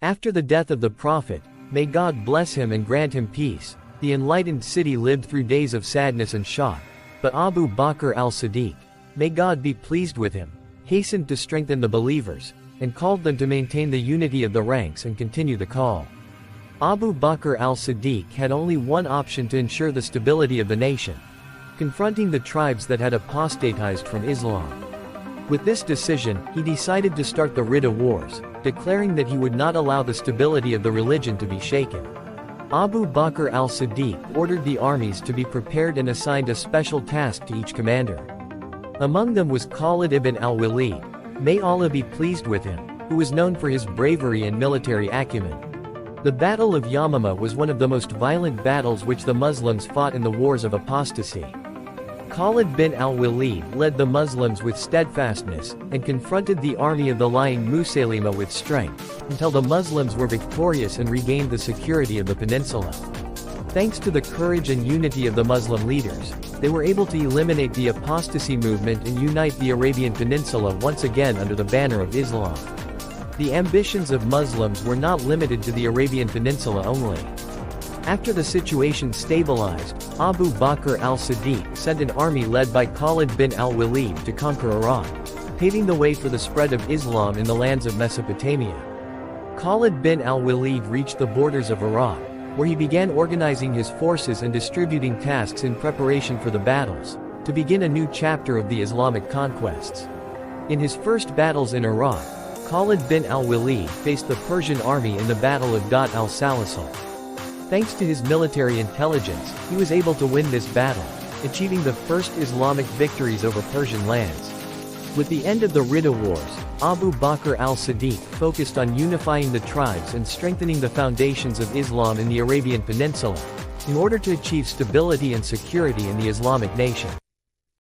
After the death of the Prophet, may God bless him and grant him peace, the enlightened city lived through days of sadness and shock, but Abu Bakr Al-Siddiq, may God be pleased with him, hastened to strengthen the believers, and called them to maintain the unity of the ranks and continue the call. Abu Bakr Al-Siddiq had only one option to ensure the stability of the nation: confronting the tribes that had apostatized from Islam. With this decision, he decided to start the Ridda Wars, declaring that he would not allow the stability of the religion to be shaken. Abu Bakr al-Siddiq ordered the armies to be prepared and assigned a special task to each commander. Among them was Khalid bin Al-Walid, may Allah be pleased with him, who was known for his bravery and military acumen. The Battle of Yamama was one of the most violent battles which the Muslims fought in the Wars of Apostasy. Khalid bin Al-Walid led the Muslims with steadfastness, and confronted the army of the lying Musaylima with strength, until the Muslims were victorious and regained the security of the peninsula. Thanks to the courage and unity of the Muslim leaders, they were able to eliminate the apostasy movement and unite the Arabian Peninsula once again under the banner of Islam. The ambitions of Muslims were not limited to the Arabian Peninsula only. After the situation stabilized, Abu Bakr al-Siddiq sent an army led by Khalid bin al-Walid to conquer Iraq, paving the way for the spread of Islam in the lands of Mesopotamia. Khalid bin al-Walid reached the borders of Iraq, where he began organizing his forces and distributing tasks in preparation for the battles, to begin a new chapter of the Islamic conquests. In his first battles in Iraq, Khalid bin al-Walid faced the Persian army in the Battle of al-Salasal. Thanks to his military intelligence, he was able to win this battle, achieving the first Islamic victories over Persian lands. With the end of the Ridda Wars, Abu Bakr al-Siddiq focused on unifying the tribes and strengthening the foundations of Islam in the Arabian Peninsula, in order to achieve stability and security in the Islamic nation.